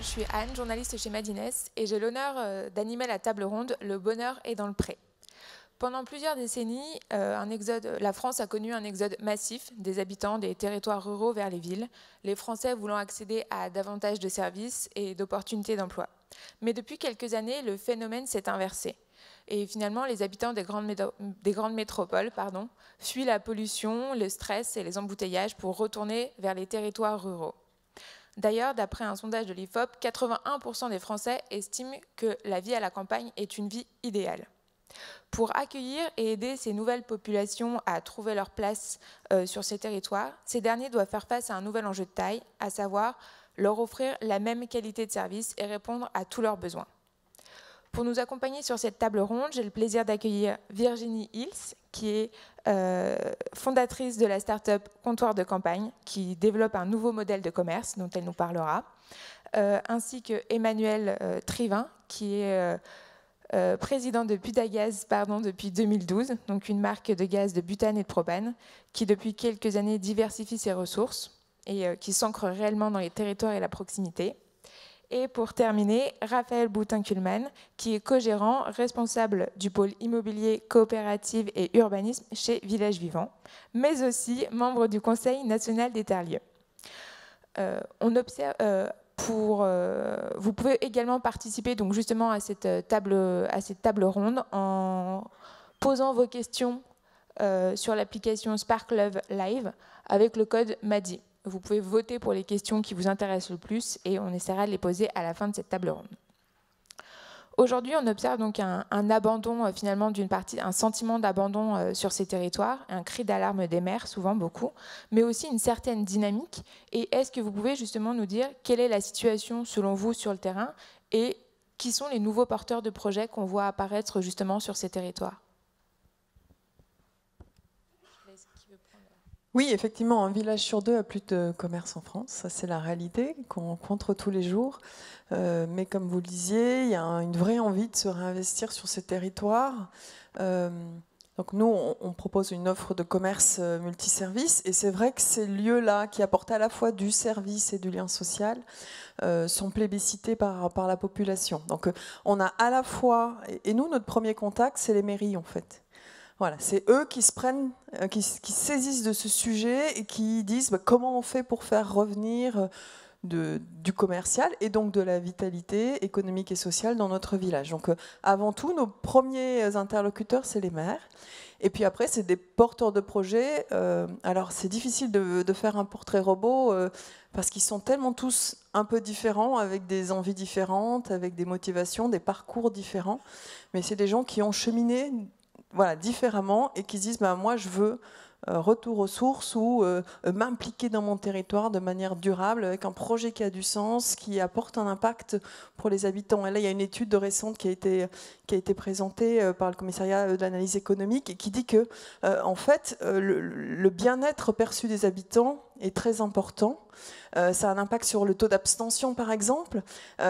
je suis Anne, journaliste chez Madines, et j'ai l'honneur d'animer la table ronde « Le bonheur est dans le pré ». Pendant plusieurs décennies, la France a connu un exode massif des habitants des territoires ruraux vers les villes, les Français voulant accéder à davantage de services et d'opportunités d'emploi. Mais depuis quelques années, le phénomène s'est inversé. Et finalement, les habitants des grandes métropoles fuient la pollution, le stress et les embouteillages pour retourner vers les territoires ruraux. D'ailleurs, d'après un sondage de l'IFOP, 81% des Français estiment que la vie à la campagne est une vie idéale. Pour accueillir et aider ces nouvelles populations à trouver leur place sur ces territoires, ces derniers doivent faire face à un nouvel enjeu de taille, à savoir leur offrir la même qualité de service et répondre à tous leurs besoins. Pour nous accompagner sur cette table ronde, j'ai le plaisir d'accueillir Virginie Hills, qui est fondatrice de la start-up Comptoir de Campagne, qui développe un nouveau modèle de commerce dont elle nous parlera, ainsi que Emmanuel Trivin, qui est président de Butagaz depuis 2012, donc une marque de gaz de butane et de propane, qui depuis quelques années diversifie ses ressources et qui s'ancre réellement dans les territoires et la proximité. Et pour terminer, Raphaël Boutin-Kuhlmann, qui est co-gérant, responsable du pôle immobilier, coopérative et urbanisme chez Village Vivant, mais aussi membre du Conseil national des terres-lieux. Vous pouvez également participer donc justement à cette table ronde en posant vos questions sur l'application SparkLove Live avec le code MADI. Vous pouvez voter pour les questions qui vous intéressent le plus et on essaiera de les poser à la fin de cette table ronde. Aujourd'hui, on observe donc un abandon finalement d'une partie, un sentiment d'abandon sur ces territoires, un cri d'alarme des maires, souvent beaucoup, mais aussi une certaine dynamique. Et est-ce que vous pouvez justement nous dire quelle est la situation selon vous sur le terrain et qui sont les nouveaux porteurs de projets qu'on voit apparaître justement sur ces territoires ? Oui, effectivement, un village sur deux a plus de commerce en France. Ça, c'est la réalité qu'on rencontre tous les jours. Mais comme vous le disiez, il y a une vraie envie de se réinvestir sur ces territoires. Donc nous, on propose une offre de commerce multiservice. Et c'est vrai que ces lieux-là, qui apportent à la fois du service et du lien social, sont plébiscités par la population. Donc on a à la fois... Et nous, notre premier contact, c'est les mairies, en fait. Voilà, c'est eux qui se prennent, qui saisissent de ce sujet et qui disent comment on fait pour faire revenir du commercial et donc de la vitalité économique et sociale dans notre village. Donc avant tout, nos premiers interlocuteurs, c'est les maires. Et puis après, c'est des porteurs de projets. Alors c'est difficile de faire un portrait robot parce qu'ils sont tellement tous un peu différents, avec des envies différentes, avec des motivations, des parcours différents. Mais c'est des gens qui ont cheminé différemment et qui se disent moi je veux retour aux sources ou m'impliquer dans mon territoire de manière durable avec un projet qui a du sens, qui apporte un impact pour les habitants. Et là il y a une étude récente qui a été présentée par le commissariat d'analyse économique et qui dit que en fait le bien-être perçu des habitants est très important. Ça a un impact sur le taux d'abstention, par exemple.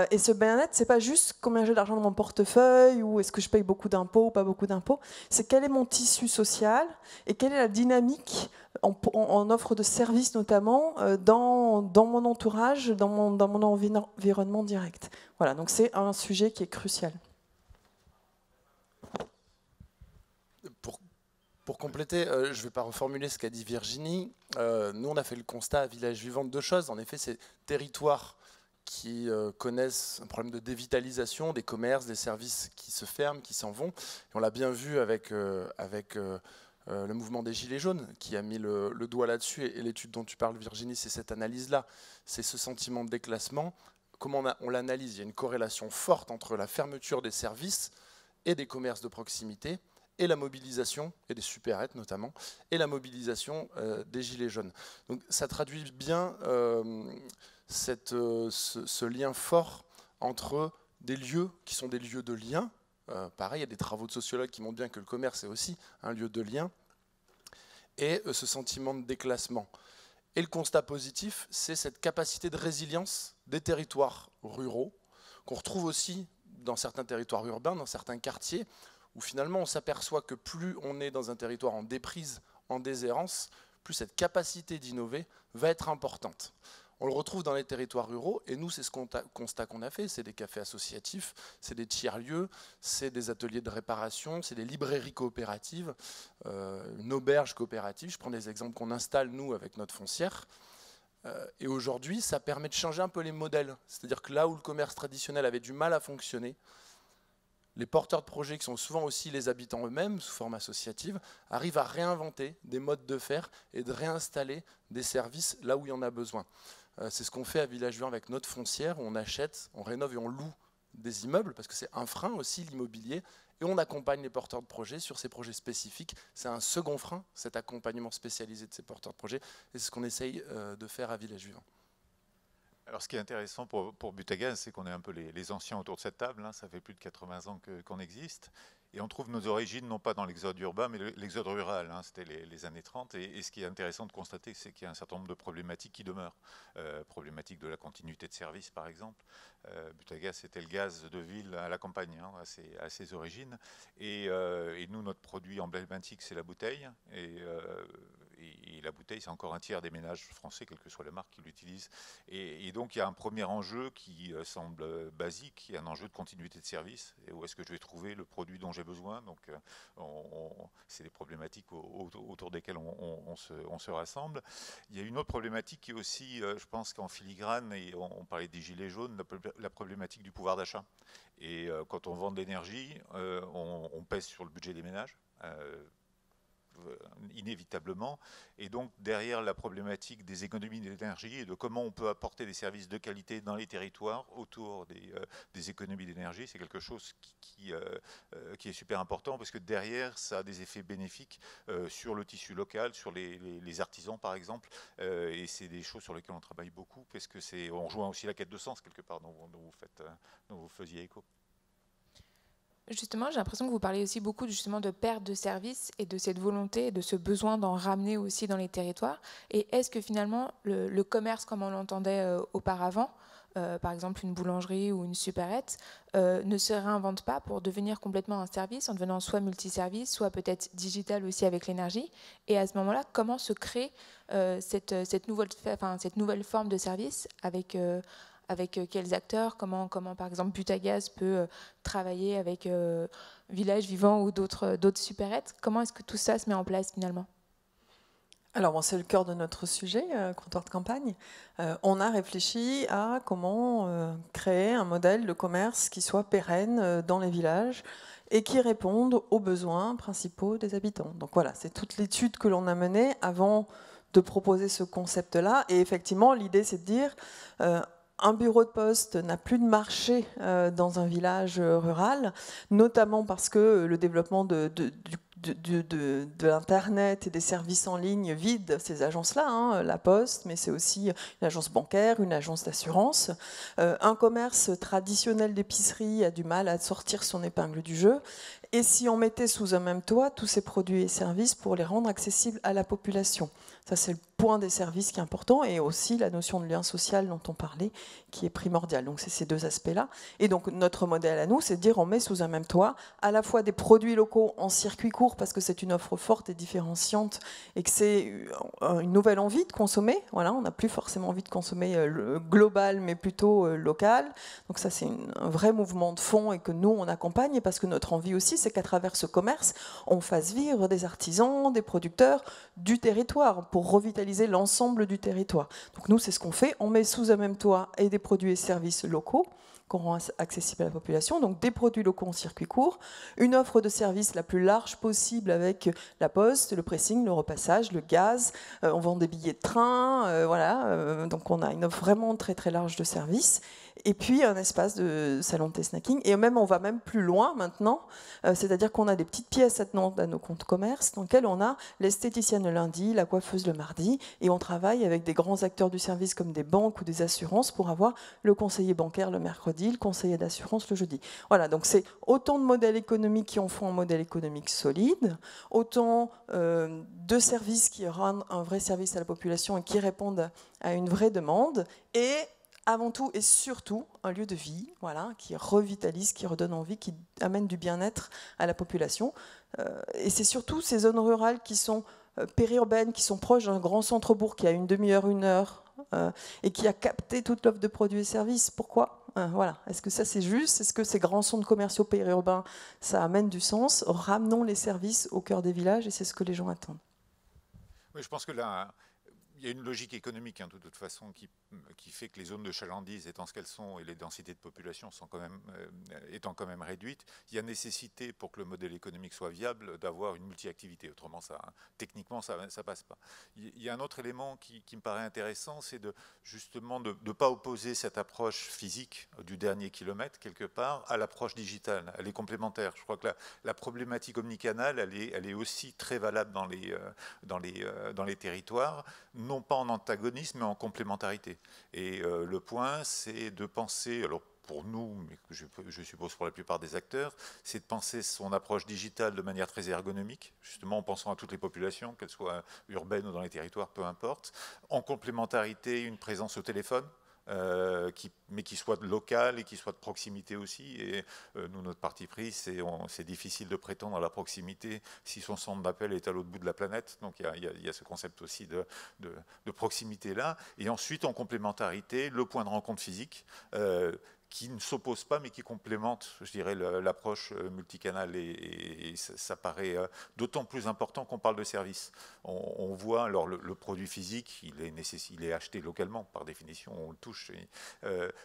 Et ce bien-être, c'est pas juste combien j'ai d'argent dans mon portefeuille ou est-ce que je paye beaucoup d'impôts ou pas beaucoup d'impôts. C'est quel est mon tissu social et quelle est la dynamique en offre de services, notamment dans mon entourage, dans mon environnement direct. Voilà, donc c'est un sujet qui est crucial. Pour compléter, je ne vais pas reformuler ce qu'a dit Virginie. Nous, on a fait le constat à Village Vivant de deux choses. En effet, ces territoires qui connaissent un problème de dévitalisation, des commerces, des services qui se ferment, qui s'en vont. Et on l'a bien vu avec le mouvement des Gilets jaunes, qui a mis le doigt là-dessus. Et l'étude dont tu parles, Virginie, c'est cette analyse-là. C'est ce sentiment de déclassement. Comment on l'analyse ? Il y a une corrélation forte entre la fermeture des services et des commerces de proximité, et la mobilisation, et des supérettes notamment, et la mobilisation des Gilets jaunes. Donc ça traduit bien ce lien fort entre des lieux qui sont des lieux de lien. Pareil, il y a des travaux de sociologues qui montrent bien que le commerce est aussi un lieu de lien, et ce sentiment de déclassement. Et le constat positif, c'est cette capacité de résilience des territoires ruraux, qu'on retrouve aussi dans certains territoires urbains, dans certains quartiers, où finalement on s'aperçoit que plus on est dans un territoire en déprise, en déshérence, plus cette capacité d'innover va être importante. On le retrouve dans les territoires ruraux, et nous, c'est ce constat qu'on a fait. C'est des cafés associatifs, c'est des tiers-lieux, c'est des ateliers de réparation, c'est des librairies coopératives, une auberge coopérative. Je prends des exemples qu'on installe, nous, avec notre foncière. Et aujourd'hui, ça permet de changer un peu les modèles. C'est-à-dire que là où le commerce traditionnel avait du mal à fonctionner, les porteurs de projets, qui sont souvent aussi les habitants eux-mêmes, sous forme associative, arrivent à réinventer des modes de faire et de réinstaller des services là où il y en a besoin. C'est ce qu'on fait à Village Vivant avec notre foncière, où on achète, on rénove et on loue des immeubles, parce que c'est un frein aussi, l'immobilier, et on accompagne les porteurs de projets sur ces projets spécifiques. C'est un second frein, cet accompagnement spécialisé de ces porteurs de projets, et c'est ce qu'on essaye de faire à Village Vivant. Alors, ce qui est intéressant pour Butagaz, c'est qu'on est un peu les anciens autour de cette table. Hein. Ça fait plus de 80 ans qu'on existe. Et on trouve nos origines, non pas dans l'exode urbain, mais l'exode rural. Hein. C'était les années 30. Et ce qui est intéressant de constater, c'est qu'il y a un certain nombre de problématiques qui demeurent. Problématique de la continuité de service, par exemple. Butagaz, c'était le gaz de ville à la campagne, hein, à ses origines. Et nous, notre produit emblématique, c'est la bouteille. Et la bouteille, c'est encore un tiers des ménages français, quelle que soit la marque qui l'utilise. Et donc, il y a un premier enjeu qui semble basique, qui est un enjeu de continuité de service. Et où est-ce que je vais trouver le produit dont j'ai besoin? Donc, c'est des problématiques autour desquelles on se rassemble. Il y a une autre problématique qui est aussi, je pense qu'en filigrane, et on parlait des gilets jaunes, la problématique du pouvoir d'achat. Et quand on vend de l'énergie, on pèse sur le budget des ménages. Inévitablement, et donc derrière la problématique des économies d'énergie et de comment on peut apporter des services de qualité dans les territoires autour des économies d'énergie, c'est quelque chose qui est super important, parce que derrière ça a des effets bénéfiques sur le tissu local, sur les artisans par exemple, et c'est des choses sur lesquelles on travaille beaucoup, parce que on rejoint aussi la quête de sens quelque part dont vous faisiez écho. Justement, j'ai l'impression que vous parlez aussi beaucoup justement de perte de services et de cette volonté et de ce besoin d'en ramener aussi dans les territoires. Et est-ce que finalement le commerce, comme on l'entendait auparavant, par exemple une boulangerie ou une supérette, ne se réinvente pas pour devenir complètement un service, en devenant soit multiservice, soit peut-être digital aussi avec l'énergie? Et à ce moment-là, comment se crée cette nouvelle forme de service avec quels acteurs, comment par exemple Butagaz peut travailler avec Village Vivant ou d'autres supérettes? Comment est-ce que tout ça se met en place finalement? Alors, bon, c'est le cœur de notre sujet, comptoir de campagne. On a réfléchi à comment créer un modèle de commerce qui soit pérenne dans les villages et qui réponde aux besoins principaux des habitants. Donc voilà, c'est toute l'étude que l'on a menée avant de proposer ce concept-là. Et effectivement, l'idée, c'est de dire... un bureau de poste n'a plus de marché dans un village rural, notamment parce que le développement de l'Internet et des services en ligne vide ces agences-là, hein, la Poste, mais c'est aussi une agence bancaire, une agence d'assurance. Un commerce traditionnel d'épicerie a du mal à sortir son épingle du jeu. Et si on mettait sous un même toit tous ces produits et services pour les rendre accessibles à la population? Ça, c'est le point des services qui est important, et aussi la notion de lien social dont on parlait, qui est primordiale. Donc, c'est ces deux aspects-là. Et donc, notre modèle à nous, c'est de dire on met sous un même toit à la fois des produits locaux en circuit court, parce que c'est une offre forte et différenciante, et que c'est une nouvelle envie de consommer. Voilà, on n'a plus forcément envie de consommer global, mais plutôt local. Donc, ça, c'est un vrai mouvement de fond, et que nous, on accompagne, parce que notre envie aussi, c'est qu'à travers ce commerce, on fasse vivre des artisans, des producteurs du territoire, pour revitaliser l'ensemble du territoire. Donc nous, c'est ce qu'on fait. On met sous un même toit et des produits et services locaux qu'on rend accessibles à la population, donc des produits locaux en circuit court, une offre de services la plus large possible avec la poste, le pressing, le repassage, le gaz, on vend des billets de train, voilà, donc on a une offre vraiment très très large de services. Et puis un espace de salon de thé snacking. Et même, on va même plus loin maintenant, c'est-à-dire qu'on a des petites pièces attenantes à nos comptes commerce, dans lesquelles on a l'esthéticienne le lundi, la coiffeuse le mardi, et on travaille avec des grands acteurs du service comme des banques ou des assurances pour avoir le conseiller bancaire le mercredi, le conseiller d'assurance le jeudi. Voilà, donc c'est autant de modèles économiques qui en font un modèle économique solide, autant de services qui rendent un vrai service à la population et qui répondent à une vraie demande, et avant tout et surtout un lieu de vie, voilà, qui revitalise, qui redonne envie, qui amène du bien-être à la population. Et c'est surtout ces zones rurales qui sont périurbaines, qui sont proches d'un grand centre-bourg, qui a une demi-heure, 1 heure et qui a capté toute l'offre de produits et services. Pourquoi ? Voilà. Est-ce que ça c'est juste ? Est-ce que ces grands centres commerciaux périurbains, ça amène du sens ? Ramenons les services au cœur des villages et c'est ce que les gens attendent. Oui, je pense que là, il y a une logique économique de toute façon qui fait que les zones de chalandise étant ce qu'elles sont et les densités de population sont étant quand même réduites, il y a nécessité pour que le modèle économique soit viable d'avoir une multi-activité. Autrement, techniquement, ça passe pas. Il y a un autre élément qui me paraît intéressant, c'est justement de ne pas opposer cette approche physique du dernier kilomètre quelque part à l'approche digitale. Elle est complémentaire. Je crois que la problématique omnicanale, elle est aussi très valable dans les territoires, non pas en antagonisme, mais en complémentarité. Et le point, c'est de penser, alors pour nous, mais je suppose pour la plupart des acteurs, c'est de penser son approche digitale de manière très ergonomique, justement en pensant à toutes les populations, qu'elles soient urbaines ou dans les territoires, peu importe, en complémentarité, une présence au téléphone, mais qui soit locale et qui soit de proximité aussi. Et nous, notre parti pris, c'est difficile de prétendre à la proximité si son centre d'appel est à l'autre bout de la planète. Donc il y a ce concept aussi de proximité là. Et ensuite, en complémentarité, le point de rencontre physique, qui ne s'oppose pas, mais qui complémente, je dirais, l'approche multicanale. Et ça paraît d'autant plus important qu'on parle de service. On voit, alors le produit physique, il est acheté localement, par définition, on le touche.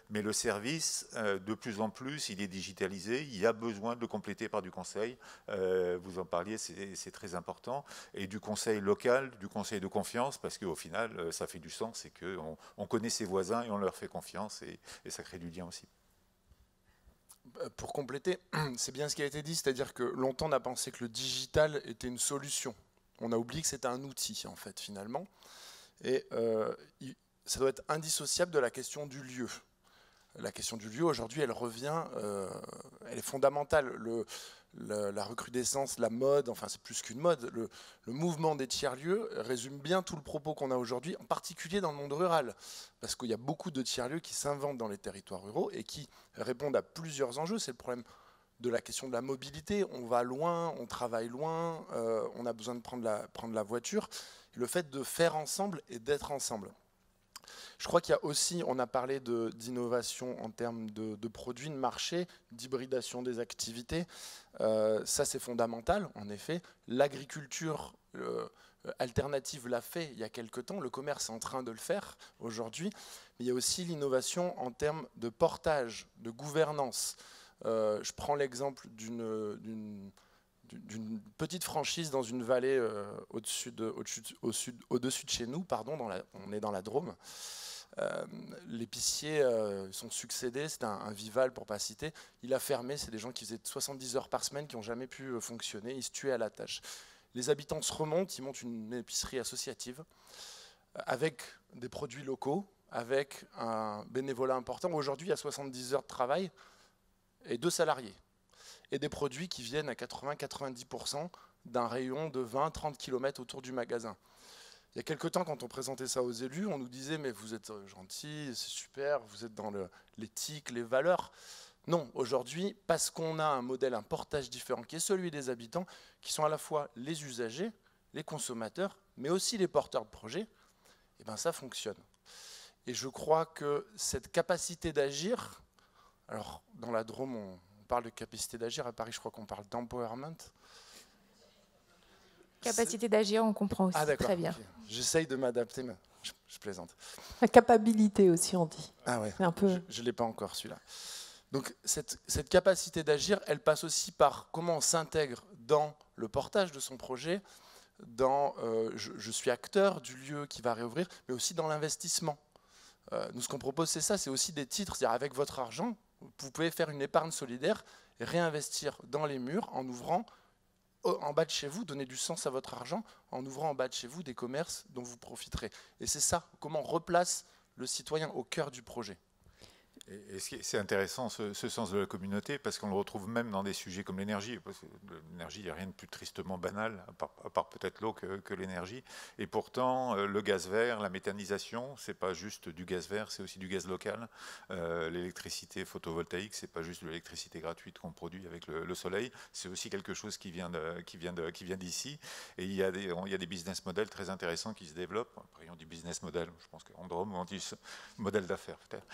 Mais le service, de plus en plus, il est digitalisé. Il y a besoin de le compléter par du conseil. Vous en parliez, c'est très important. Et du conseil local, du conseil de confiance, parce qu'au final, ça fait du sens, c'est qu'on connaît ses voisins et on leur fait confiance, et ça crée du lien aussi. Pour compléter, c'est bien ce qui a été dit, c'est-à-dire que longtemps on a pensé que le digital était une solution. On a oublié que c'était un outil, en fait, finalement. Et ça doit être indissociable de la question du lieu. La question du lieu, aujourd'hui, elle revient, elle est fondamentale. La recrudescence, la mode, enfin c'est plus qu'une mode, le mouvement des tiers-lieux résume bien tout le propos qu'on a aujourd'hui, en particulier dans le monde rural, parce qu'il y a beaucoup de tiers-lieux qui s'inventent dans les territoires ruraux et qui répondent à plusieurs enjeux. C'est le problème de la question de la mobilité, on va loin, on travaille loin, on a besoin de prendre la voiture, le fait de faire ensemble et d'être ensemble. Je crois qu'il y a aussi, on a parlé d'innovation en termes de produits, de marché, d'hybridation des activités. Ça, c'est fondamental, en effet. L'agriculture alternative l'a fait il y a quelque temps. Le commerce est en train de le faire aujourd'hui. Mais il y a aussi l'innovation en termes de portage, de gouvernance. Je prends l'exemple d'une petite franchise dans une vallée au-dessus de chez nous, pardon, on est dans la Drôme. L'épicier sont succédés, c'est un Vival pour ne pas citer, il a fermé, c'est des gens qui faisaient 70 heures par semaine qui n'ont jamais pu fonctionner, ils se tuaient à la tâche. Les habitants se remontent, ils montent une épicerie associative avec des produits locaux, avec un bénévolat important. Aujourd'hui, il y a 70 heures de travail et 2 salariés. Et des produits qui viennent à 80-90% d'un rayon de 20-30 km autour du magasin. Il y a quelque temps, quand on présentait ça aux élus, on nous disait « mais vous êtes gentils, c'est super, vous êtes dans l'éthique, les valeurs ». Non, aujourd'hui, parce qu'on a un modèle, un portage différent, qui est celui des habitants, qui sont à la fois les usagers, les consommateurs, mais aussi les porteurs de projets, et bien ça fonctionne. Et je crois que cette capacité d'agir, alors dans la Drôme, on parle de capacité d'agir, à Paris, je crois qu'on parle d'empowerment. Capacité d'agir, on comprend aussi. Ah, très bien. Okay. J'essaye de m'adapter, mais je plaisante. La capacité aussi, on dit. Ah ouais, un peu... je ne l'ai pas encore, celui-là. Donc cette capacité d'agir, elle passe aussi par comment on s'intègre dans le portage de son projet, dans je suis acteur du lieu qui va réouvrir, mais aussi dans l'investissement. Nous, ce qu'on propose, c'est ça, c'est aussi des titres, c'est-à-dire avec votre argent, vous pouvez faire une épargne solidaire et réinvestir dans les murs en ouvrant en bas de chez vous, donner du sens à votre argent en ouvrant en bas de chez vous des commerces dont vous profiterez. Et c'est ça, comment on replace le citoyen au cœur du projet. Et c'est intéressant ce sens de la communauté parce qu'on le retrouve même dans des sujets comme l'énergie. L'énergie, il n'y a rien de plus tristement banal, à part peut-être l'eau que l'énergie. Et pourtant, le gaz vert, la méthanisation, c'est pas juste du gaz vert, c'est aussi du gaz local. L'électricité photovoltaïque, c'est pas juste de l'électricité gratuite qu'on produit avec le soleil, c'est aussi quelque chose qui vient d'ici. Et il y a des business models très intéressants qui se développent. Après, on dit business model, je pense qu'Androm, on dit modèle d'affaires peut-être.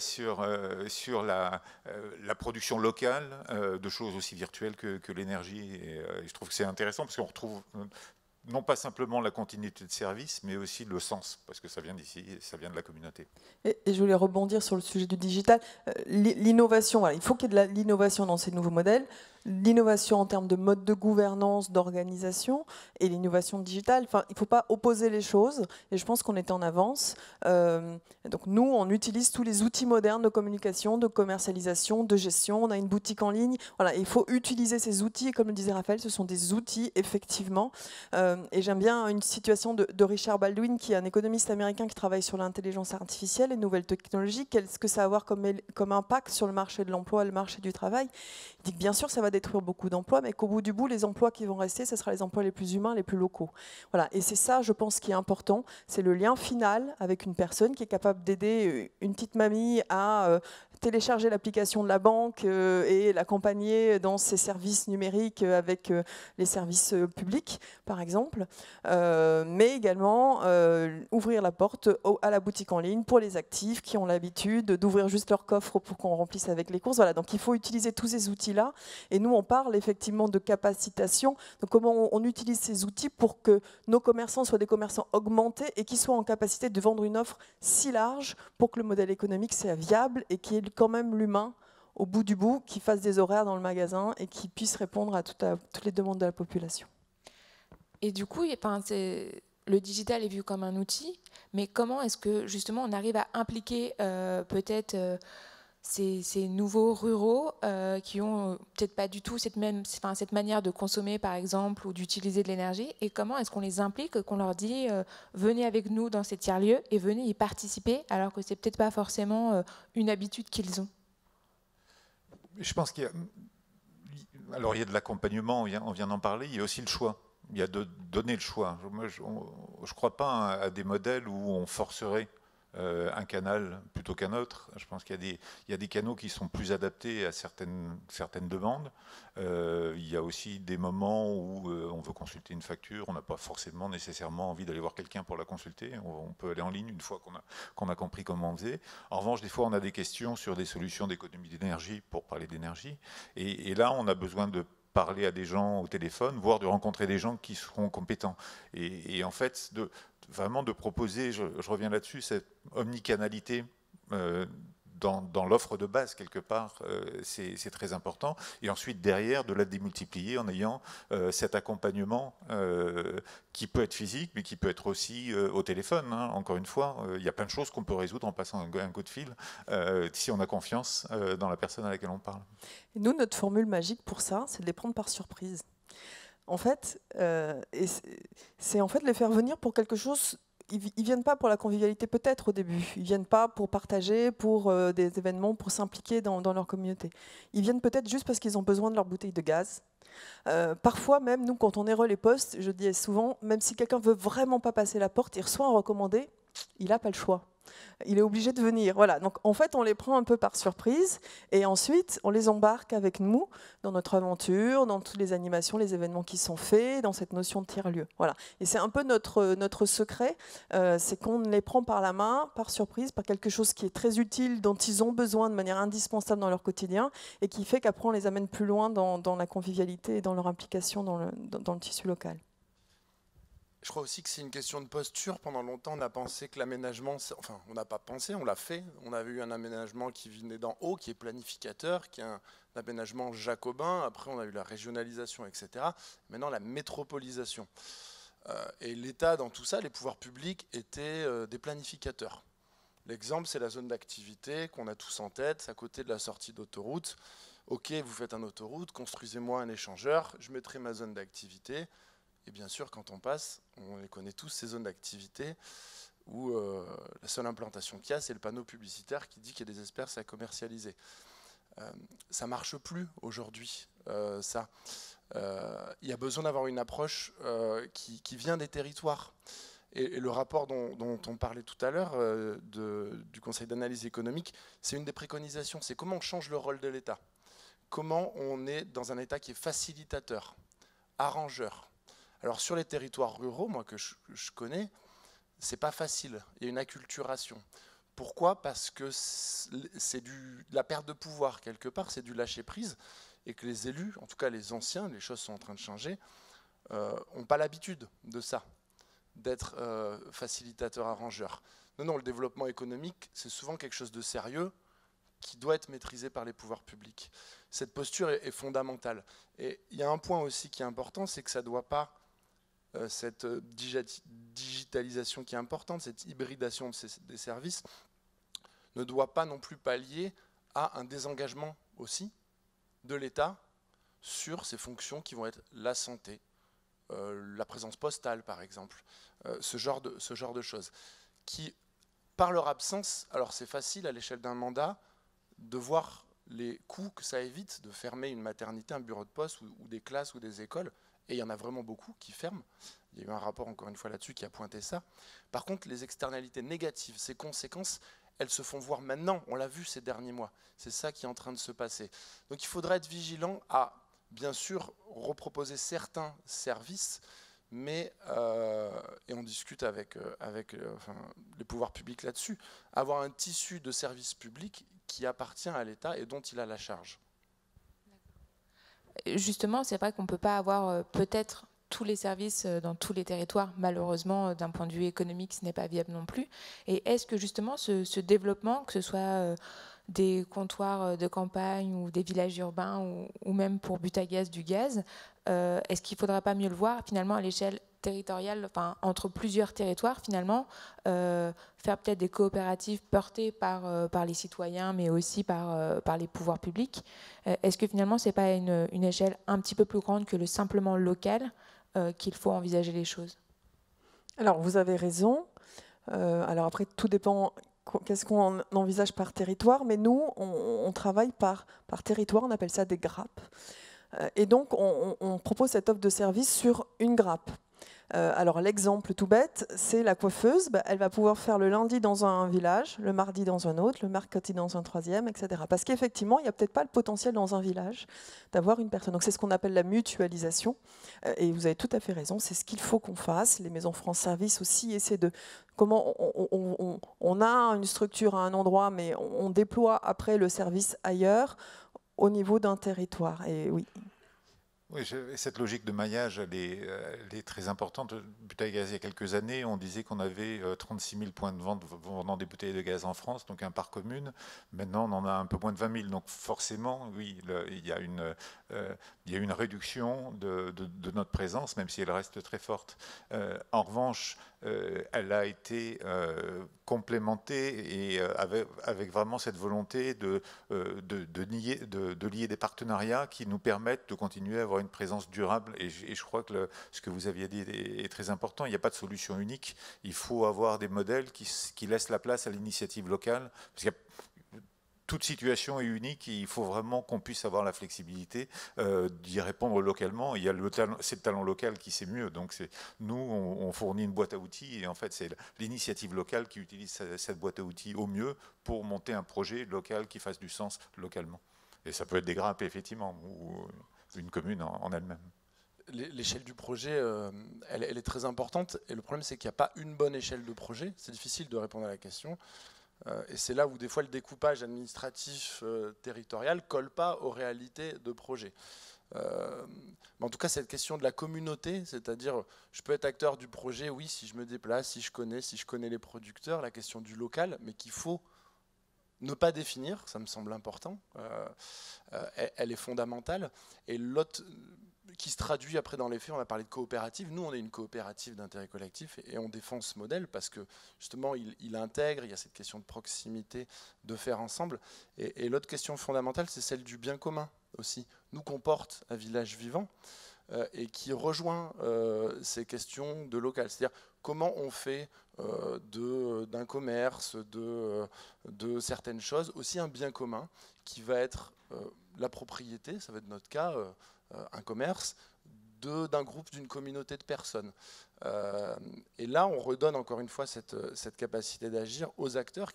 Sur la production locale de choses aussi virtuelles que l'énergie. Et je trouve que c'est intéressant parce qu'on retrouve non pas simplement la continuité de service, mais aussi le sens, parce que ça vient d'ici, ça vient de la communauté. Et je voulais rebondir sur le sujet du digital. L'innovation, voilà, il faut qu'il y ait de l'innovation dans ces nouveaux modèles. L'innovation en termes de mode de gouvernance, d'organisation et l'innovation digitale. Enfin, il ne faut pas opposer les choses et je pense qu'on était en avance. Donc nous, on utilise tous les outils modernes de communication, de commercialisation, de gestion. On a une boutique en ligne. Voilà, il faut utiliser ces outils et comme le disait Raphaël, ce sont des outils effectivement. Et j'aime bien une situation de Richard Baldwin, qui est un économiste américain qui travaille sur l'intelligence artificielle, les nouvelles technologies. Qu'est-ce que ça va avoir comme impact sur le marché de l'emploi, le marché du travail? Il dit que bien sûr, ça va détruire beaucoup d'emplois, mais qu'au bout du bout, les emplois qui vont rester, ce sera les emplois les plus humains, les plus locaux. Voilà. Et c'est ça, je pense, qui est important. C'est le lien final avec une personne qui est capable d'aider une petite mamie à télécharger l'application de la banque et l'accompagner dans ses services numériques avec les services publics, par exemple. Mais également ouvrir la porte à la boutique en ligne pour les actifs qui ont l'habitude d'ouvrir juste leur coffre pour qu'on remplisse avec les courses. Voilà. Donc il faut utiliser tous ces outils-là. Et nous, on parle effectivement de capacitation. Donc comment on utilise ces outils pour que nos commerçants soient des commerçants augmentés et qui soient en capacité de vendre une offre si large pour que le modèle économique soit viable et qu'il y ait quand même l'humain au bout du bout, qui fasse des horaires dans le magasin et qui puisse répondre à toutes les demandes de la population. Et du coup, le digital est vu comme un outil, mais comment est-ce que justement on arrive à impliquer peut-être ces nouveaux ruraux qui ont peut-être pas du tout cette manière de consommer, par exemple, ou d'utiliser de l'énergie, et comment est-ce qu'on les implique, qu'on leur dit venez avec nous dans ces tiers-lieux et venez y participer, alors que c'est peut-être pas forcément une habitude qu'ils ont? Je pense qu'il y a... Alors il y a de l'accompagnement, on vient d'en parler, il y a aussi le choix. Il y a de donner le choix. Moi, je ne crois pas à des modèles où on forcerait un canal plutôt qu'un autre. Je pense qu'il y a des canaux qui sont plus adaptés à certaines demandes. Il y a aussi des moments où on veut consulter une facture, on n'a pas forcément nécessairement envie d'aller voir quelqu'un pour la consulter. On peut aller en ligne une fois qu'on a compris comment on faisait. En revanche, des fois, on a des questions sur des solutions d'économie d'énergie pour parler d'énergie. Et là, on a besoin de parler à des gens au téléphone, voire de rencontrer des gens qui seront compétents. Et en fait, vraiment de proposer, je reviens là-dessus, cette omnicanalité dans l'offre de base, quelque part, c'est très important. Et ensuite, derrière, de la démultiplier en ayant cet accompagnement qui peut être physique, mais qui peut être aussi au téléphone. Hein. Encore une fois, il y a plein de choses qu'on peut résoudre en passant un coup de fil, si on a confiance dans la personne à laquelle on parle. Et nous, notre formule magique pour ça, c'est de les prendre par surprise. En fait, c'est en fait les faire venir pour quelque chose. Ils viennent pas pour la convivialité peut-être au début. Ils viennent pas pour partager, pour des événements, pour s'impliquer dans leur communauté. Ils viennent peut-être juste parce qu'ils ont besoin de leur bouteille de gaz. Parfois même, nous, quand on est relais poste, je dis souvent, même si quelqu'un veut vraiment pas passer la porte, il reçoit un recommandé, il n'a pas le choix. Il est obligé de venir. Voilà. Donc, en fait, on les prend un peu par surprise et ensuite, on les embarque avec nous dans notre aventure, dans toutes les animations, les événements qui sont faits, dans cette notion de tiers-lieu. Voilà. Et c'est un peu notre secret, c'est qu'on les prend par la main, par surprise, par quelque chose qui est très utile, dont ils ont besoin de manière indispensable dans leur quotidien et qui fait qu'après, on les amène plus loin dans la convivialité et dans leur implication dans le tissu local. Je crois aussi que c'est une question de posture. Pendant longtemps, on a pensé que l'aménagement, enfin, on n'a pas pensé, on l'a fait. On avait eu un aménagement qui venait d'en haut, qui est planificateur, qui est un aménagement jacobin. Après, on a eu la régionalisation, etc. Maintenant, la métropolisation. Et l'État, dans tout ça, les pouvoirs publics étaient des planificateurs. L'exemple, c'est la zone d'activité qu'on a tous en tête, à côté de la sortie d'autoroute. Ok, vous faites un autoroute, construisez-moi un échangeur, je mettrai ma zone d'activité. Et bien sûr, quand on passe, on les connaît tous, ces zones d'activité. où la seule implantation qu'il y a, c'est le panneau publicitaire qui dit qu'il y a des espèces à commercialiser. Ça ne marche plus aujourd'hui, ça. Il y a besoin d'avoir une approche qui vient des territoires. Et le rapport dont on parlait tout à l'heure du Conseil d'analyse économique, c'est une des préconisations. C'est comment on change le rôle de l'État. Comment on est dans un État qui est facilitateur, arrangeur. Alors sur les territoires ruraux, moi que je connais, c'est pas facile. Il y a une acculturation. Pourquoi ? Parce que c'est de la perte de pouvoir quelque part, c'est du lâcher prise, et que les élus, en tout cas les anciens, les choses sont en train de changer, n'ont pas l'habitude de ça, d'être facilitateur, arrangeur. Non, le développement économique, c'est souvent quelque chose de sérieux qui doit être maîtrisé par les pouvoirs publics. Cette posture est fondamentale. Et il y a un point aussi qui est important, c'est que ça ne doit pas, cette digitalisation qui est importante, cette hybridation des services, ne doit pas non plus pallier à un désengagement aussi de l'État sur ces fonctions qui vont être la santé, la présence postale par exemple, ce genre de choses, qui, par leur absence, alors c'est facile à l'échelle d'un mandat de voir les coûts que ça évite de fermer une maternité, un bureau de poste ou des classes ou des écoles, et il y en a vraiment beaucoup qui ferment. Il y a eu un rapport encore une fois là-dessus qui a pointé ça. Par contre, les externalités négatives, ces conséquences, elles se font voir maintenant, on l'a vu ces derniers mois. C'est ça qui est en train de se passer. Donc il faudra être vigilant à, bien sûr, reproposer certains services, mais, et on discute avec les pouvoirs publics là-dessus, avoir un tissu de services publics qui appartient à l'État et dont il a la charge. Justement, c'est vrai qu'on ne peut pas avoir peut-être tous les services dans tous les territoires. Malheureusement, d'un point de vue économique, ce n'est pas viable non plus. Et est-ce que justement ce développement, que ce soit des comptoirs de campagne ou des villages urbains ou même pour Butagaz du gaz, est-ce qu'il ne faudra pas mieux le voir finalement à l'échelle territoriale, enfin, entre plusieurs territoires finalement, faire peut-être des coopératives portées par les citoyens mais aussi par les pouvoirs publics. Est-ce que finalement ce n'est pas une échelle un petit peu plus grande que le simplement local qu'il faut envisager les choses? Alors vous avez raison. Alors après tout dépend qu'est-ce qu'on envisage par territoire, mais nous on travaille par territoire, on appelle ça des grappes. Et donc on propose cette offre de service sur une grappe. Alors l'exemple tout bête, c'est la coiffeuse. Elle va pouvoir faire le lundi dans un village, le mardi dans un autre, le mercredi dans un troisième, etc. Parce qu'effectivement, il n'y a peut-être pas le potentiel dans un village d'avoir une personne. Donc c'est ce qu'on appelle la mutualisation. Et vous avez tout à fait raison, c'est ce qu'il faut qu'on fasse. Les maisons France Service aussi essaient de... Comment on a une structure à un endroit, mais on déploie après le service ailleurs au niveau d'un territoire. Et oui. Oui, cette logique de maillage, elle est très importante. Butagaz, il y a quelques années, on disait qu'on avait 36 000 points de vente vendant des bouteilles de gaz en France, donc un par commune. Maintenant, on en a un peu moins de 20 000. Donc forcément, oui, il y a une réduction de notre présence, même si elle reste très forte. En revanche, elle a été complémentée et avec vraiment cette volonté de lier des partenariats qui nous permettent de continuer à avoir une présence durable. Et je crois que ce que vous aviez dit est très important. Il n'y a pas de solution unique. Il faut avoir des modèles qui laissent la place à l'initiative locale. Parce qu'il y a toute situation est unique et il faut vraiment qu'on puisse avoir la flexibilité d'y répondre localement. Il y a c'est le talent local qui sait mieux. Donc nous, on fournit une boîte à outils et en fait, c'est l'initiative locale qui utilise cette boîte à outils au mieux pour monter un projet local qui fasse du sens localement. Et ça peut être des grappes, effectivement, ou une commune en elle-même. L'échelle du projet, elle est très importante. Et le problème, c'est qu'il n'y a pas une bonne échelle de projet. C'est difficile de répondre à la question. Et c'est là où des fois le découpage administratif territorial ne colle pas aux réalités de projet. Mais en tout cas, cette question de la communauté, c'est-à-dire je peux être acteur du projet, oui, si je me déplace, si je connais les producteurs, la question du local, mais qu'il faut ne pas définir, ça me semble important, elle est fondamentale. Et l'autre qui se traduit après dans les faits, on a parlé de coopérative, nous on est une coopérative d'intérêt collectif et on défend ce modèle parce que justement il intègre, il y a cette question de proximité, de faire ensemble. Et l'autre question fondamentale, c'est celle du bien commun aussi. Nous qu'on porte un village vivant, et qui rejoint ces questions de local. C'est-à-dire comment on fait d'un commerce, de certaines choses, aussi un bien commun qui va être la propriété, ça va être notre cas, un commerce, d'un groupe, d'une communauté de personnes. Et là, on redonne encore une fois cette capacité d'agir aux acteurs,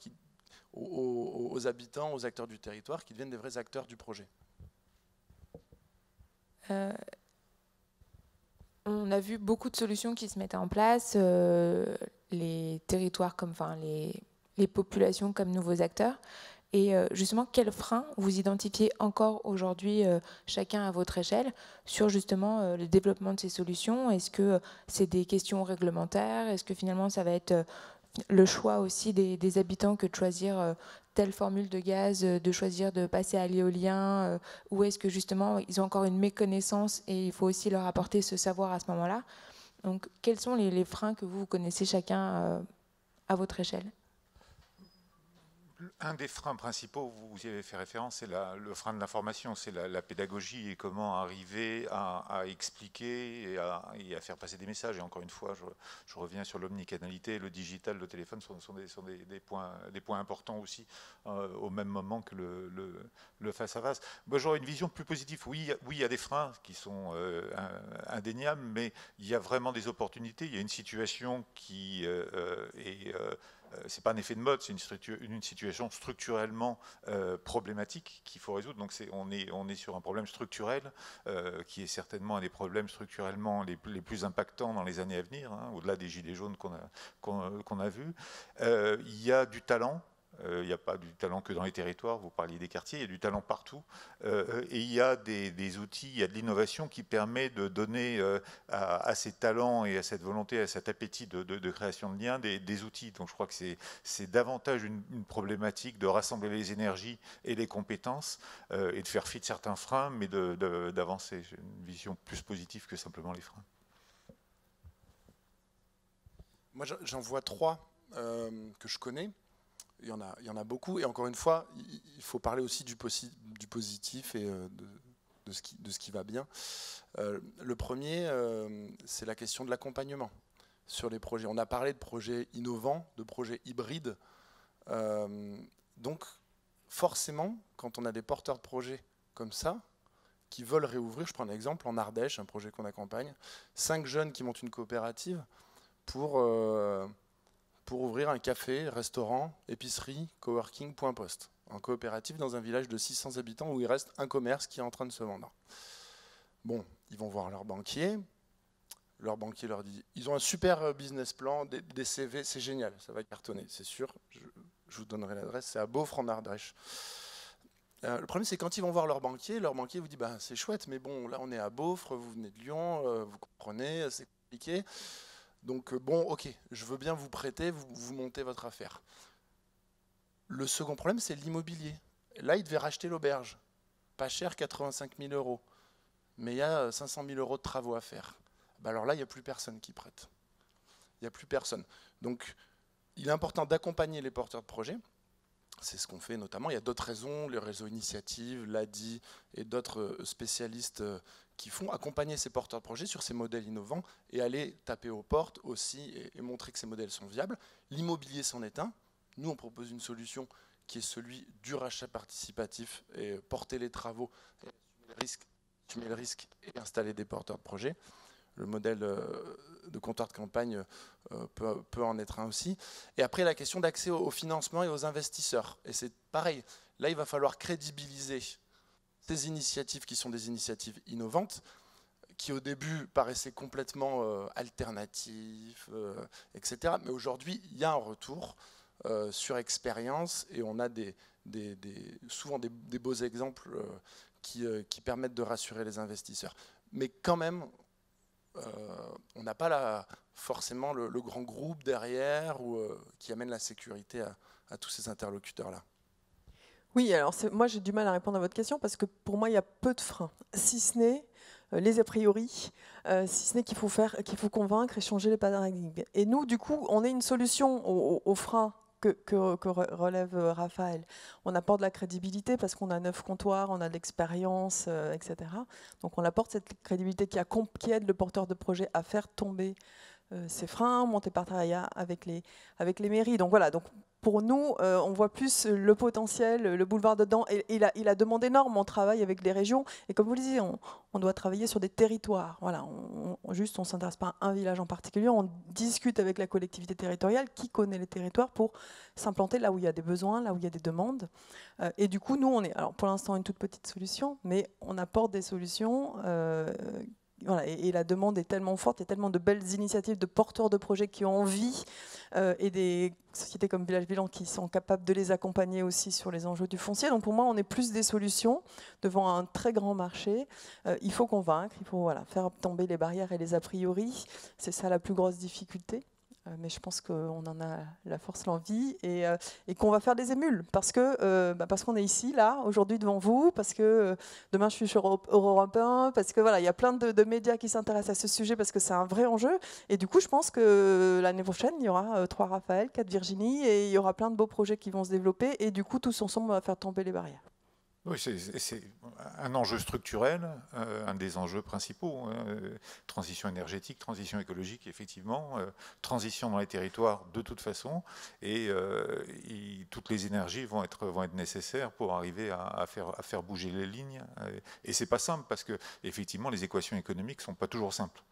aux habitants, aux acteurs du territoire, qui deviennent des vrais acteurs du projet. On a vu beaucoup de solutions qui se mettaient en place, les territoires comme, enfin, les populations comme nouveaux acteurs. Et justement, quels freins vous identifiez encore aujourd'hui, chacun à votre échelle, sur justement le développement de ces solutions? Est-ce que c'est des questions réglementaires? Est-ce que finalement ça va être le choix aussi des habitants que de choisir telle formule de gaz, de choisir de passer à l'éolien, ou est-ce que justement ils ont encore une méconnaissance et il faut aussi leur apporter ce savoir à ce moment-là? Donc quels sont les freins que vous connaissez chacun à votre échelle? Un des freins principaux, vous y avez fait référence, c'est le frein de l'information, c'est la pédagogie et comment arriver à expliquer et à faire passer des messages. Et encore une fois, je reviens sur l'omnicanalité, le digital, le téléphone sont des points importants aussi, au même moment que le face-à-face. Moi, j'aurais une vision plus positive. Oui, il y a des freins qui sont indéniables, mais il y a vraiment des opportunités. Il y a une situation qui est... c'est pas un effet de mode, c'est une situation structurellement problématique qu'il faut résoudre. Donc on est sur un problème structurel qui est certainement un des problèmes structurellement les plus impactants dans les années à venir, hein, au-delà des gilets jaunes qu'on a vus. Il y a du talent. Il n'y a pas du talent que dans les territoires, vous parliez des quartiers, il y a du talent partout. Et il y a des outils, il y a de l'innovation qui permet de donner à ces talents et à cette volonté, à cet appétit de création de liens, des outils. Donc je crois que c'est davantage une problématique de rassembler les énergies et les compétences et de faire fi de certains freins, mais d'avancer. J'ai une vision plus positive que simplement les freins. Moi, j'en vois 3 que je connais. Il y en a beaucoup. Et encore une fois, il faut parler aussi du positif et de ce qui va bien. Le premier, c'est la question de l'accompagnement sur les projets. On a parlé de projets innovants, de projets hybrides. Donc, forcément, quand on a des porteurs de projets comme ça, qui veulent réouvrir, je prends un exemple, en Ardèche, un projet qu'on accompagne, 5 jeunes qui montent une coopérative pour ouvrir un café, restaurant, épicerie, coworking, point poste, en coopérative dans un village de 600 habitants où il reste un commerce qui est en train de se vendre. Bon, ils vont voir leur banquier leur dit, ils ont un super business plan, des CV, c'est génial, ça va cartonner, c'est sûr, je vous donnerai l'adresse, c'est à Beaufort en Ardèche. Le problème, c'est quand ils vont voir leur banquier vous dit, bah, c'est chouette, mais bon, là on est à Beaufort, vous venez de Lyon, vous comprenez, c'est compliqué. Donc bon, ok, je veux bien vous prêter, vous montez votre affaire. Le second problème, c'est l'immobilier. Là, il devait racheter l'auberge. Pas cher, 85 000 €. Mais il y a 500 000 € de travaux à faire. Ben alors là, il n'y a plus personne qui prête. Il n'y a plus personne. Donc, il est important d'accompagner les porteurs de projets. C'est ce qu'on fait notamment. Il y a d'autres raisons, le réseau Initiative, l'ADI et d'autres spécialistes qui font accompagner ces porteurs de projets sur ces modèles innovants et aller taper aux portes aussi et montrer que ces modèles sont viables. L'immobilier c'en est un. Nous, on propose une solution qui est celui du rachat participatif et porter les travaux, et assumer le risque et installer des porteurs de projets. Le modèle de comptoir de campagne peut en être un aussi. Et après, la question d'accès au financement et aux investisseurs. Et c'est pareil. Là, il va falloir crédibiliser ces initiatives qui sont des initiatives innovantes, qui au début paraissaient complètement alternatives, etc. Mais aujourd'hui, il y a un retour sur expérience et on a souvent des beaux exemples qui permettent de rassurer les investisseurs. Mais quand même, on n'a pas forcément le grand groupe derrière qui amène la sécurité à tous ces interlocuteurs-là. Oui, alors moi j'ai du mal à répondre à votre question parce que pour moi il y a peu de freins, si ce n'est les a priori, si ce n'est qu'il faut convaincre et changer les paradigmes. Et nous, du coup, on est une solution aux freins que relève Raphaël. On apporte de la crédibilité parce qu'on a 9 comptoirs, on a de l'expérience, etc. Donc on apporte cette crédibilité qui aide le porteur de projet à faire tomber ses freins, monter partenariat avec les mairies. Donc voilà, donc pour nous, on voit plus le potentiel, le boulevard dedans, et la demande énorme. On travaille avec les régions, et comme vous le disiez, on doit travailler sur des territoires. Voilà, on ne s'intéresse pas à un village en particulier, on discute avec la collectivité territoriale qui connaît les territoires pour s'implanter là où il y a des besoins, là où il y a des demandes. Et du coup, nous, on est, alors pour l'instant, une toute petite solution, mais on apporte des solutions. Voilà, et la demande est tellement forte, il y a tellement de belles initiatives de porteurs de projets qui ont envie, et des sociétés comme Village Bilan qui sont capables de les accompagner aussi sur les enjeux du foncier. Donc pour moi, on est plus des solutions devant un très grand marché. Il faut convaincre, il faut faire tomber les barrières et les a priori. C'est ça la plus grosse difficulté. Mais je pense qu'on en a la force, l'envie, et qu'on va faire des émules, parce qu'on est ici, là, aujourd'hui devant vous, parce que demain je suis sur Europe 1, parce que voilà, il y a plein de médias qui s'intéressent à ce sujet, parce que c'est un vrai enjeu. Et du coup, je pense que l'année prochaine, il y aura 3 Raphaël, 4 Virginie, et il y aura plein de beaux projets qui vont se développer, et du coup, tous ensemble, on va faire tomber les barrières. Oui, c'est un enjeu structurel, un des enjeux principaux. Transition énergétique, transition écologique, effectivement, transition dans les territoires de toute façon, et toutes les énergies vont être nécessaires pour arriver à faire bouger les lignes. Et c'est pas simple parce que effectivement, les équations économiques sont pas toujours simples.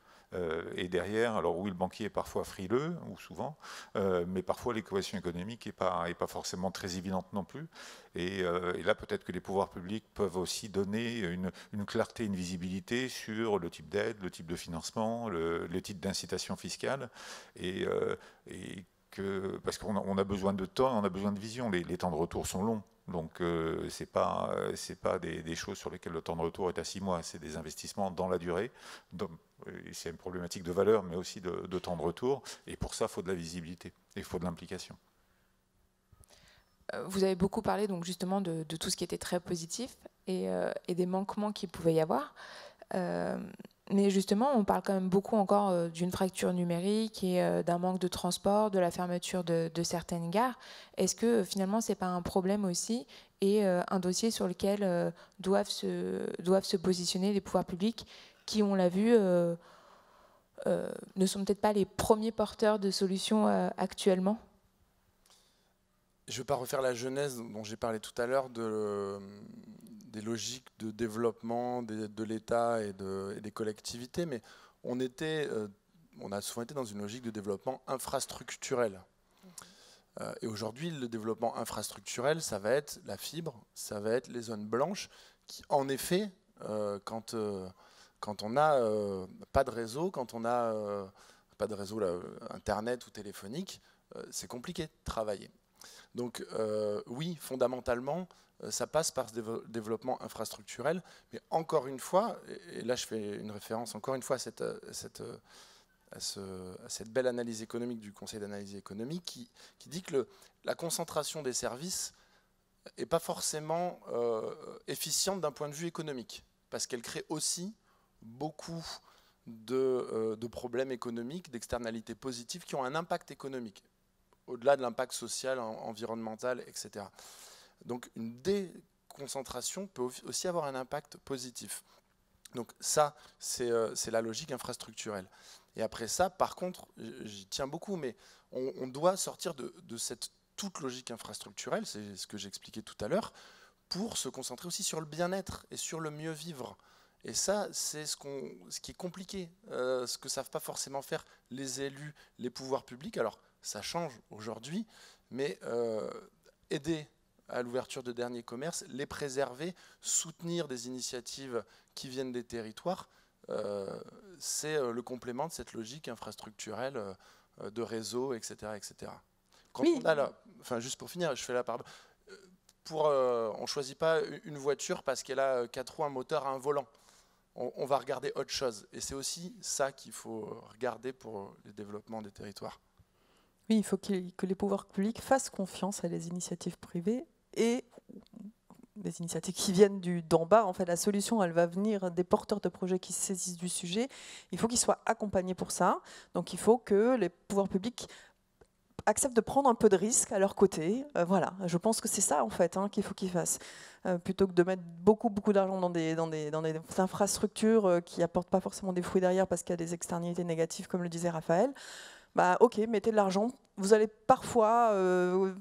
Et derrière, alors oui, le banquier est parfois frileux, ou souvent, mais parfois l'équation économique n'est pas forcément très évidente non plus. Et là, peut-être que les pouvoirs publics peuvent aussi donner une clarté, une visibilité sur le type d'aide, le type de financement, le type d'incitation fiscale, parce qu'on a besoin de temps, on a besoin de vision. Les temps de retour sont longs. Donc c'est pas des choses sur lesquelles le temps de retour est à 6 mois, c'est des investissements dans la durée. C'est une problématique de valeur, mais aussi de temps de retour. Et pour ça, il faut de la visibilité et il faut de l'implication. Vous avez beaucoup parlé donc justement de tout ce qui était très positif et des manquements qu'il pouvait y avoir. Mais justement, on parle quand même beaucoup encore d'une fracture numérique et d'un manque de transport, de la fermeture de certaines gares. Est-ce que finalement, ce n'est pas un problème aussi et un dossier sur lequel doivent se positionner les pouvoirs publics qui, on l'a vu, ne sont peut-être pas les premiers porteurs de solutions actuellement? Je ne vais pas refaire la genèse dont j'ai parlé tout à l'heure des logiques de développement de l'État et des collectivités, mais on a souvent été dans une logique de développement infrastructurel. Et aujourd'hui, le développement infrastructurel, ça va être la fibre, ça va être les zones blanches, qui en effet, quand on n'a pas de réseau, quand on n'a pas de réseau Internet ou téléphonique, c'est compliqué de travailler. Donc oui, fondamentalement, ça passe par ce développement infrastructurel, mais encore une fois, et là je fais une référence encore une fois à cette belle analyse économique du Conseil d'analyse économique qui dit que la concentration des services n'est pas forcément efficiente d'un point de vue économique, parce qu'elle crée aussi beaucoup de problèmes économiques, d'externalités positives qui ont un impact économique, au-delà de l'impact social, environnemental, etc. Donc une déconcentration peut aussi avoir un impact positif. Donc ça, c'est la logique infrastructurelle. Et après ça, par contre, j'y tiens beaucoup, mais on doit sortir de cette toute logique infrastructurelle, c'est ce que j'expliquais tout à l'heure, pour se concentrer aussi sur le bien-être et sur le mieux vivre. Et ça, c'est ce qui est compliqué, ce que ne savent pas forcément faire les élus, les pouvoirs publics. Alors, ça change aujourd'hui, mais aider à l'ouverture de derniers commerces, les préserver, soutenir des initiatives qui viennent des territoires, c'est le complément de cette logique infrastructurelle de réseau, etc. etc. Quand oui. Juste pour finir, je fais la part. On ne choisit pas une voiture parce qu'elle a 4 roues, un moteur, un volant. On va regarder autre chose. Et c'est aussi ça qu'il faut regarder pour le développement des territoires. Oui, il faut que les pouvoirs publics fassent confiance à les initiatives privées et des initiatives qui viennent d'en bas. En fait, la solution, elle va venir des porteurs de projets qui se saisissent du sujet. Il faut qu'ils soient accompagnés pour ça. Donc, il faut que les pouvoirs publics acceptent de prendre un peu de risque à leur côté. Voilà, je pense que c'est ça en fait qu'il faut qu'ils fassent. Plutôt que de mettre beaucoup d'argent dans des infrastructures qui n'apportent pas forcément des fruits derrière parce qu'il y a des externalités négatives, comme le disait Raphaël. Bah, ok, mettez de l'argent. Vous allez parfois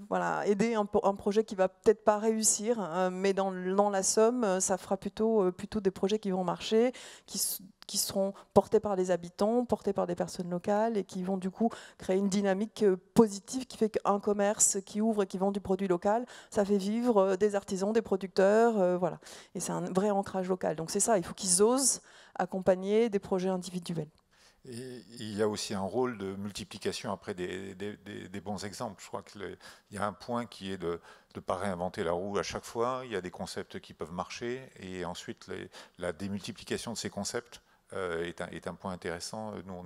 voilà, aider un projet qui va peut-être pas réussir, mais dans la somme, ça fera plutôt des projets qui vont marcher, qui seront portés par les habitants, portés par des personnes locales et qui vont du coup créer une dynamique positive qui fait qu'un commerce qui ouvre et qui vend du produit local, ça fait vivre des artisans, des producteurs, voilà. Et c'est un vrai ancrage local. Donc c'est ça, il faut qu'ils osent accompagner des projets individuels. Et il y a aussi un rôle de multiplication après des bons exemples. Je crois qu'il y a un point qui est de ne pas réinventer la roue à chaque fois. Il y a des concepts qui peuvent marcher et ensuite la démultiplication de ces concepts est un point intéressant. Nous,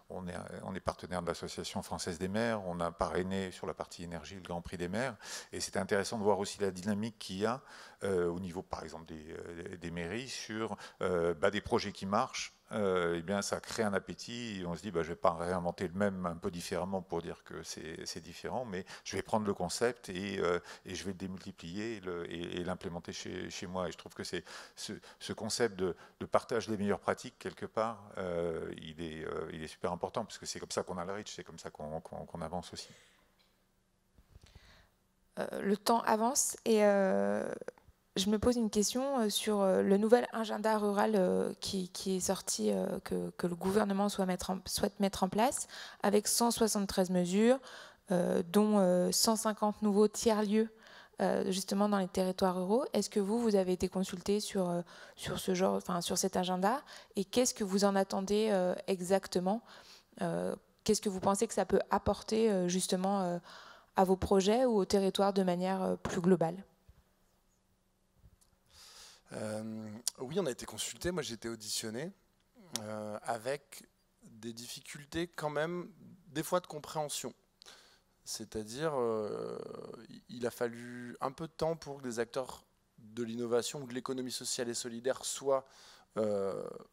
on est partenaire de l'Association française des maires. On a parrainé sur la partie énergie le Grand Prix des maires. Et c'est intéressant de voir aussi la dynamique qu'il y a au niveau, par exemple, des mairies sur des projets qui marchent. Eh bien, ça crée un appétit et on se dit je ne vais pas réinventer le même un peu différemment pour dire que c'est différent, mais je vais prendre le concept et je vais le démultiplier et l'implémenter chez moi. Et je trouve que c'est ce concept de partage des meilleures pratiques, quelque part, il est super important parce que c'est comme ça qu'on a le reach, c'est comme ça qu'on avance aussi. Le temps avance et je me pose une question sur le nouvel agenda rural qui est sorti, que le gouvernement souhaite mettre en place, avec 173 mesures, dont 150 nouveaux tiers-lieux, justement dans les territoires ruraux. Est-ce que vous avez été consulté sur cet agenda, et qu'est-ce que vous en attendez exactement? Qu'est-ce que vous pensez que ça peut apporter justement à vos projets ou au territoire de manière plus globale? Oui, on a été consulté, moi j'ai été auditionné, avec des difficultés quand même, des fois de compréhension. C'est-à-dire, il a fallu un peu de temps pour que des acteurs de l'innovation ou de l'économie sociale et solidaire soient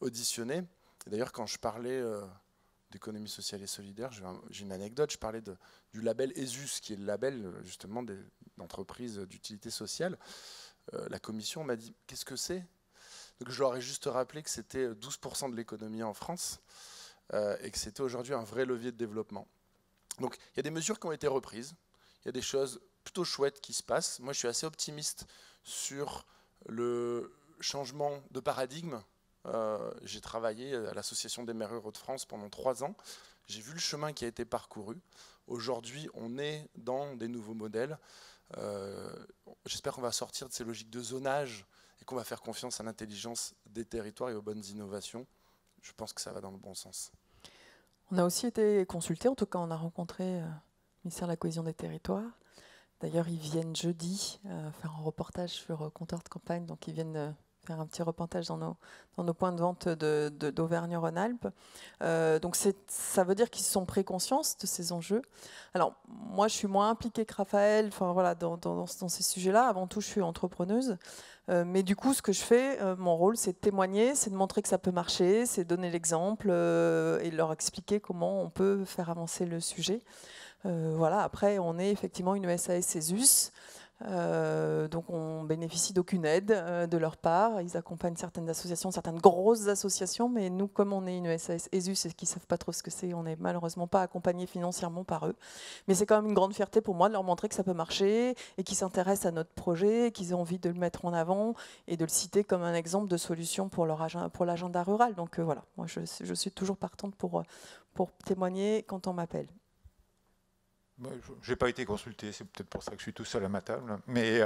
auditionnés. Et d'ailleurs, quand je parlais d'économie sociale et solidaire, j'ai une anecdote, je parlais du label ESUS, qui est le label justement d'entreprises d'utilité sociale. La commission m'a dit « Qu'est-ce que c'est ?» Donc je leur ai juste rappelé que c'était 12% de l'économie en France et que c'était aujourd'hui un vrai levier de développement. Donc il y a des mesures qui ont été reprises, il y a des choses plutôt chouettes qui se passent. Moi je suis assez optimiste sur le changement de paradigme. J'ai travaillé à l'Association des maires ruraux de France pendant 3 ans. J'ai vu le chemin qui a été parcouru. Aujourd'hui on est dans des nouveaux modèles. J'espère qu'on va sortir de ces logiques de zonage et qu'on va faire confiance à l'intelligence des territoires et aux bonnes innovations. Je pense que ça va dans le bon sens. On a aussi été consultés, en tout cas on a rencontré le ministère de la Cohésion des Territoires. D'ailleurs ils viennent jeudi faire un reportage sur compteur de campagne, donc ils viennent faire un petit reportage dans nos points de vente d'Auvergne-Rhône-Alpes. Donc ça veut dire qu'ils sont pris conscience de ces enjeux. Alors moi je suis moins impliquée que Raphaël voilà, dans ces sujets-là. Avant tout je suis entrepreneuse. Mais du coup ce que je fais, mon rôle c'est de témoigner, c'est de montrer que ça peut marcher, c'est de donner l'exemple et leur expliquer comment on peut faire avancer le sujet. Voilà, après on est effectivement une SAS ESUS. Donc on bénéficie d'aucune aide de leur part. Ils accompagnent certaines associations, certaines grosses associations, mais nous, comme on est une SAS ESUS et qu'ils ne savent pas trop ce que c'est, on n'est malheureusement pas accompagnés financièrement par eux. Mais c'est quand même une grande fierté pour moi de leur montrer que ça peut marcher et qu'ils s'intéressent à notre projet, qu'ils ont envie de le mettre en avant et de le citer comme un exemple de solution pour l'agenda rural. Donc voilà, moi je suis toujours partante pour témoigner quand on m'appelle. Je n'ai pas été consulté, c'est peut-être pour ça que je suis tout seul à ma table. Mais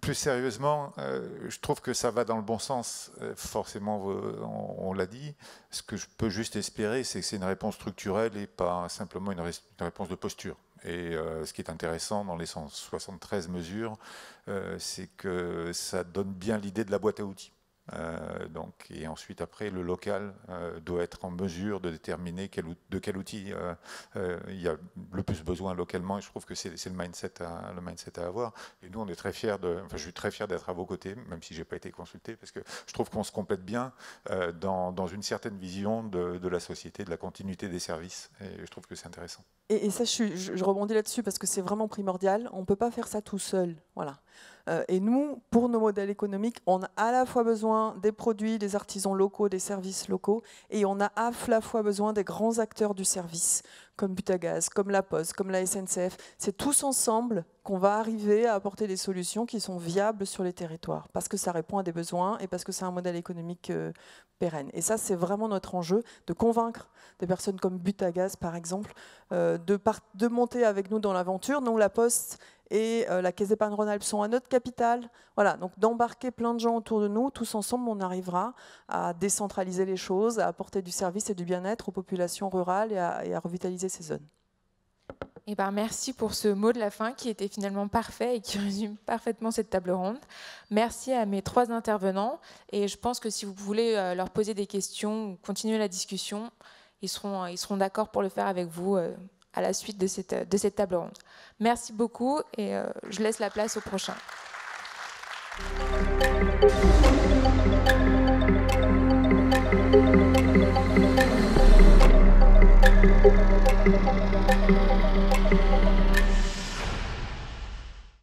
plus sérieusement, je trouve que ça va dans le bon sens. Forcément, on l'a dit. Ce que je peux juste espérer, c'est que c'est une réponse structurelle et pas simplement une réponse de posture. Et ce qui est intéressant dans les 173 mesures, c'est que ça donne bien l'idée de la boîte à outils. Et ensuite, après, le local doit être en mesure de déterminer de quel outil il y a le plus besoin localement. Et je trouve que c'est le mindset à avoir. Et nous, on est très fiers je suis très fier d'être à vos côtés, même si je n'ai pas été consulté, parce que je trouve qu'on se complète bien dans une certaine vision de la société, de la continuité des services. Et je trouve que c'est intéressant. Et ça, je rebondis là-dessus parce que c'est vraiment primordial. On ne peut pas faire ça tout seul. Voilà. Et nous, pour nos modèles économiques, on a à la fois besoin des produits, des artisans locaux, des services locaux, et on a à la fois besoin des grands acteurs du service, comme Butagaz, comme La Poste, comme la SNCF. C'est tous ensemble qu'on va arriver à apporter des solutions qui sont viables sur les territoires, parce que ça répond à des besoins et parce que c'est un modèle économique pérenne. Et ça, c'est vraiment notre enjeu, de convaincre des personnes comme Butagaz, par exemple, de monter avec nous dans l'aventure. Nous, La Poste et la Caisse d'épargne Rhône-Alpes sont à notre capital. Voilà, donc d'embarquer plein de gens autour de nous, tous ensemble, on arrivera à décentraliser les choses, à apporter du service et du bien-être aux populations rurales et à revitaliser ces zones. Eh ben, merci pour ce mot de la fin qui était finalement parfait et qui résume parfaitement cette table ronde. Merci à mes 3 intervenants et je pense que si vous voulez leur poser des questions ou continuer la discussion, ils seront d'accord pour le faire avec vous à la suite de cette table ronde. Merci beaucoup et je laisse la place au prochain.